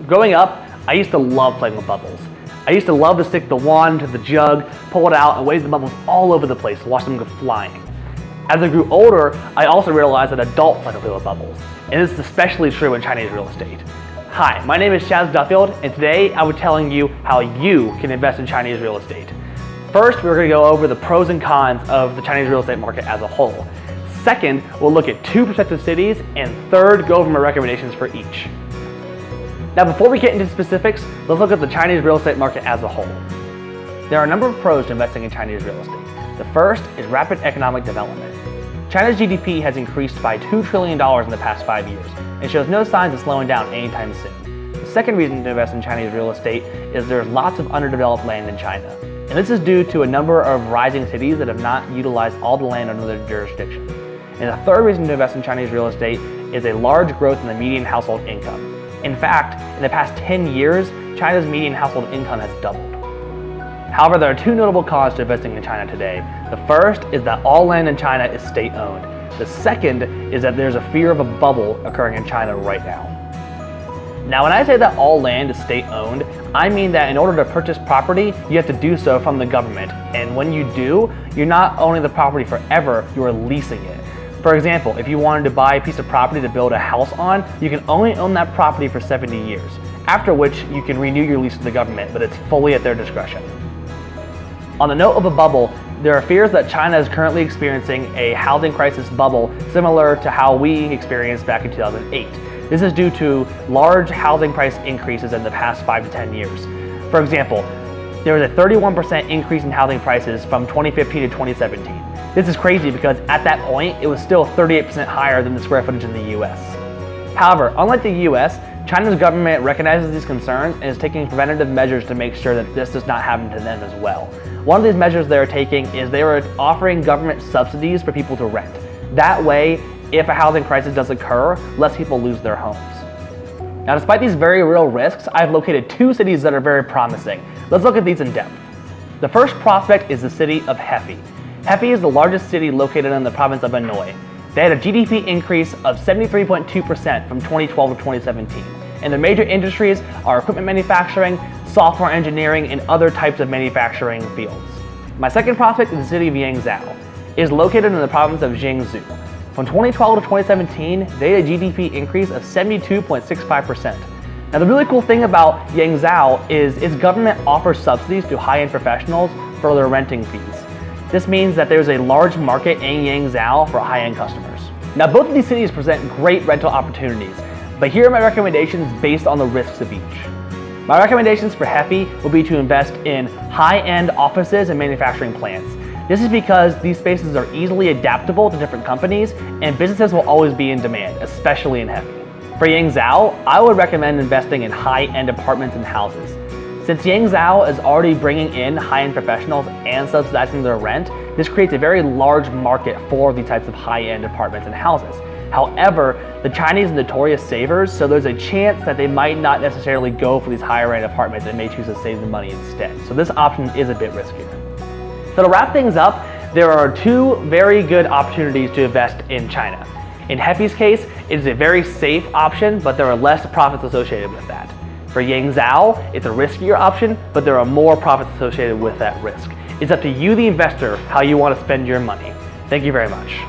Growing up, I used to love playing with bubbles. I used to love to stick the wand to the jug, pull it out, and wave the bubbles all over the place to watch them go flying. As I grew older, I also realized that adults like to play with bubbles, and this is especially true in Chinese real estate. Hi, my name is Chaz Duffield, and today I will be telling you how you can invest in Chinese real estate. First, we're going to go over the pros and cons of the Chinese real estate market as a whole. Second, we'll look at 2 prospective cities, and third, go over my recommendations for each. Now, before we get into specifics, let's look at the Chinese real estate market as a whole. There are a number of pros to investing in Chinese real estate. The first is rapid economic development. China's GDP has increased by $2 trillion in the past 5 years and shows no signs of slowing down anytime soon. The second reason to invest in Chinese real estate is there's lots of underdeveloped land in China. And this is due to a number of rising cities that have not utilized all the land under their jurisdiction. And the third reason to invest in Chinese real estate is a large growth in the median household income. In fact, in the past 10 years, China's median household income has doubled. However, there are 2 notable cons to investing in China today. The first is that all land in China is state-owned. The second is that there's a fear of a bubble occurring in China right now. Now, when I say that all land is state-owned, I mean that in order to purchase property, you have to do so from the government. And when you do, you're not owning the property forever, you're leasing it. For example, if you wanted to buy a piece of property to build a house on, you can only own that property for 70 years, after which you can renew your lease to the government, but it's fully at their discretion. On the note of a bubble, there are fears that China is currently experiencing a housing crisis bubble similar to how we experienced back in 2008. This is due to large housing price increases in the past 5 to 10 years. For example, there was a 31% increase in housing prices from 2015 to 2017. This is crazy because at that point, it was still 38% higher than the square footage in the US. However, unlike the US, China's government recognizes these concerns and is taking preventative measures to make sure that this does not happen to them as well. One of these measures they are taking is they are offering government subsidies for people to rent. That way, if a housing crisis does occur, less people lose their homes. Now, despite these very real risks, I've located 2 cities that are very promising. Let's look at these in depth. The first prospect is the city of Hefei. Hefei is the largest city located in the province of Anhui. They had a GDP increase of 73.2% from 2012 to 2017. And their major industries are equipment manufacturing, software engineering, and other types of manufacturing fields. My second prospect is the city of Yangzhou. It is located in the province of Jiangsu. From 2012 to 2017, they had a GDP increase of 72.65%. Now, the really cool thing about Yangzhou is its government offers subsidies to high-end professionals for their renting fees. This means that there's a large market in Yangzhou for high-end customers. Now, both of these cities present great rental opportunities, but here are my recommendations based on the risks of each. My recommendations for Hefei will be to invest in high-end offices and manufacturing plants. This is because these spaces are easily adaptable to different companies, and businesses will always be in demand, especially in Hefei. For Yangzhou, I would recommend investing in high-end apartments and houses. Since Yangzhou is already bringing in high-end professionals and subsidizing their rent, this creates a very large market for these types of high-end apartments and houses. However, the Chinese are notorious savers, so there's a chance that they might not necessarily go for these higher-end apartments and may choose to save the money instead. So this option is a bit riskier. So to wrap things up, there are 2 very good opportunities to invest in China. In Hefei's case, it is a very safe option, but there are less profits associated with that. For Yangzhou, it's a riskier option, but there are more profits associated with that risk. It's up to you, the investor, how you want to spend your money. Thank you very much.